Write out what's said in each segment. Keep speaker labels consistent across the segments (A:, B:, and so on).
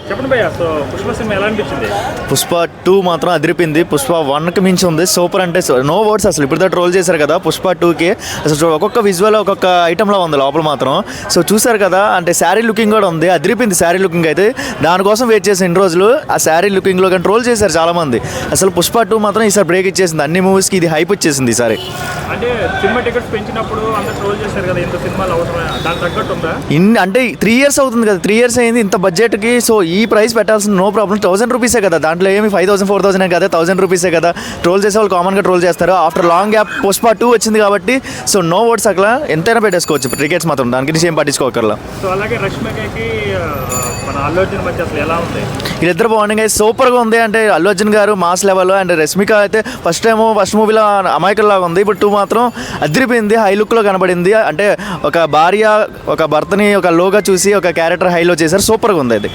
A: చెప్పండి భయ్య, so Pushpa cinema ఎలా అనిపించింది?
B: పుష్ప 2 మాత్రం అదిరిపింది. పుష్ప 1కి మించి ఉంది. సూపర్ అంటే నో వర్డ్స్ అసలు. ఇప్పుడు ట్రోల్ చేశారు కదా పుష్ప 2కి, అసలు ఒక్కొక్క విజువల్ ఒక్కొక్క ఐటెంలో ఉంది లోపల మాత్రం. సో చూసారు కదా, అంటే శారీ లుకింగ్ కూడా ఉంది. అదిరిపింది శారీ లుకింగ్ అయితే. దానికోసం వెయిట్ చేసిన ఇన్ని రోజులు ఆ శారీ లుకింగ్లో కానీ ట్రోల్ చేశారు చాలామంది. అసలు పుష్ప 2 మాత్రం ఈసారి బ్రేక్ ఇచ్చేసింది. అన్ని మూవీస్కి ఇది హైప్ వచ్చేసింది ఈసారి.
A: అంటే సినిమా టికెట్స్ పెంచినప్పుడు అందరూ ట్రోల్ చేశారు కదా, ఇంత సినిమాలు అవసరమే, దానికి తగ్గట్టు ఉందా?
B: అంటే 3 years అవుతుంది కదా, 3 years అయింది ఇంత బడ్జెట్కి. సో ఈ ప్రైస్ పెట్టాల్సిన నో ప్రాబ్లం. 1000 రూపీసే కదా, దాంట్లో ఏమి 5000 4000 కదా, 1000 రూపీసే కదా. ట్రోల్ చేసే వాళ్ళు కామన్గా ట్రోల్ చేస్తారు. ఆఫ్టర్ లాంగ్ గ్యాప్ పుష్ప 2 వచ్చింది కాబట్టి సో నో వర్డ్స్. అట్లా ఎంతైనా పెట్టేసుకోవచ్చు టికెట్స్ మాత్రం, దాని గురించి ఏం పట్టించుకోకర్లా.
A: సో అలాగే రష్మికకి మన అల్లు అర్జున్ మధ్య అసలు ఎలా ఉంది?
B: వీళ్ళిద్దరు బాండింగ్ అయితే సూపర్గా ఉంది. అంటే అల్లు అర్జున్ గారు మాస్ లెవెల్, అండ్ రష్మిక అయితే ఫస్ట్ మూవీలో అమాయకుల్లాగా ఉంది. ఇప్పుడు 2 మాత్రం అదిరిపోయింది, హై లుక్లో కనబడింది. అంటే ఒక భార్య ఒక భర్తని ఒక లోగా చూసి ఒక క్యారెక్టర్ హైలో చేశారు. సూపర్గా ఉంది అది.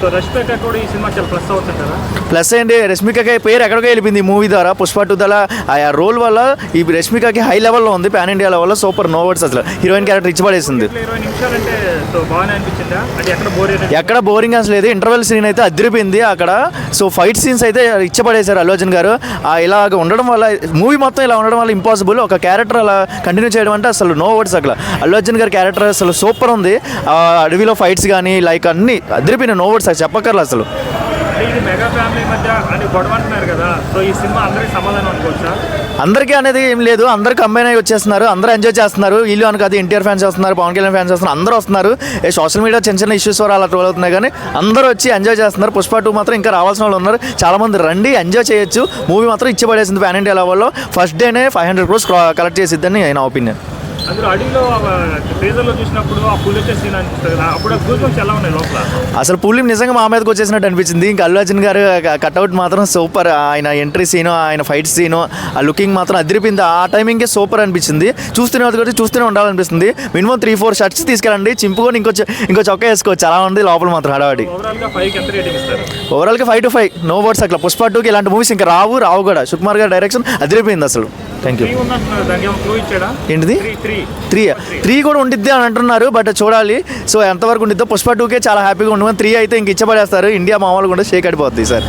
A: సో రష్మిక కూడా ఈ సినిమా చాలా ప్లస్ అవుతుంది కదా?
B: ప్లస్ ఏంటి, రష్మికకి పేరు ఎక్కడికో వెళ్ళిపోయింది ఈ మూవీ ద్వారా. పుష్ప 2 ద్వారా ఆ రోల్ వల్ల ఈ రష్మికకి హై లెవెల్లో ఉంది, పాన్ ఇండియా లెవెల్లో. సూపర్, నో వర్డ్స్ అసలు. హీరోయిన్ క్యారెక్టర్ ఇచ్చి పడేసింది.
A: 20 నిమిషాలు అంటే సో బాగానే అనిపించిందా? అంటే
B: ఎక్కడ బోరింగ్ అసలు లేదు. ఇంటర్వెల్ సీన్ అయితే అదిరిపోయింది అక్కడ. సో ఫైట్ సీన్స్ అయితే ఇచ్చపడేశారు అల్లు అర్జున్ గారు. ఇలాగ ఉండడం వల్ల మూవీ మొత్తం ఇలా ఉండడం వల్ల ఇంపాసిబుల్. ఒక క్యారెక్టర్ అలా కంటిన్యూ చేయడం అంటే అసలు నో వర్డ్స్ అక్కడ. అల్లు అర్జున్ గారి క్యారెక్టర్ అసలు సూపర్ ఉంది. అడవిలో ఫైట్స్ కానీ లైక్ అన్ని అదిరిపోయిన, నో వర్డ్స్ చెప్పక్కర్లు అసలు.
A: ఇది మెగా ఫ్యామిలీ మధ్య అని గొడవ అంటున్నారు కదా, సో ఈ సినిమా అందరికీ సమాధానం అనుకోవచ్చా?
B: అందరికీ అనేది ఏం లేదు, అందరూ కంబైన్ అయ్యి వచ్చేస్తున్నారు, అందరూ ఎంజాయ్ చేస్తున్నారు. వీళ్ళు అని కాదు, ఎన్టీఆర్ ఫ్యాన్స్ వస్తున్నారు, పవన్ కళ్యాణ్ ఫ్యాన్స్ వస్తున్నారు, అందరూ వస్తున్నారు. సోషల్ మీడియా చిన్న చిన్న ఇష్యూస్ వల్ల అలా ట్రోల్ అవుతున్నాయి కానీ అందరూ వచ్చి ఎంజాయ్ చేస్తున్నారు. పుష్ప 2 మాత్రం ఇంకా రావాల్సిన వాళ్ళు ఉన్నారు చాలామంది. రండి, ఎంజాయ్ చేయొచ్చు. మూవీ మాత్రం ఇచ్చి పడేసింది పాన్ ఇండియా లెవెల్లో. ఫస్ట్ డేనే 500 crores కలెక్ట్ చేసిద్దని నా ఒపీనియన్.
A: అందులో అడవిలో ట్రేజర్లో చూసినప్పుడు ఆ పులి వచ్చే సీన్ అనిపిస్తుంది కదా, అప్పుడు గూస్ ఎలా ఉన్నాయి లోపల?
B: అసలు పులి నిజంగా మా మీదకి వచ్చేసినట్టు అనిపించింది. ఇంకా అల్లు అర్జున్ గారు కట్అవుట్ మాత్రం సూపర్. ఆయన ఎంట్రీ సీను, ఆయన ఫైట్ సీను, ఆ లుకింగ్ మాత్రం అదిరిపోయింది. ఆ టైమింగ్కే సూపర్ అనిపించింది. చూస్తూనే ఉండాలనిపిస్తుంది. మినిమం 3-4 షర్ట్స్ తీసుకెళ్ళండి, చింపుకొని ఇంకో చొక్కా వేసుకోవచ్చు. అలా ఉంది లోపల మాత్రం హడావడి.
A: ఓవరాల్గా 5కి ఎంత రేటింగ్ ఇస్తారు?
B: ఓవరాల్గా 5 to 5, నో వర్డ్స్ అట్లా. పుష్ప 2కి ఇలాంటి మూవీస్ ఇంకా రావు కూడా. సుకుమార్ గారి డైరెక్షన్ అదిరిపోయింది అసలు. Thank you. ఏంటిది 3 కూడా ఉండిద్ది అని అంటున్నారు, బట్ చూడాలి. సో ఎంతవరకు ఉండిద్దో. పుష్ప 2కే చాలా హ్యాపీగా ఉండదు. 3 అయితే ఇంక ఇచ్చబడేస్తారు. ఇండియా మామూలుగా ఉంటే షేక్ అడిపోద్ది సార్.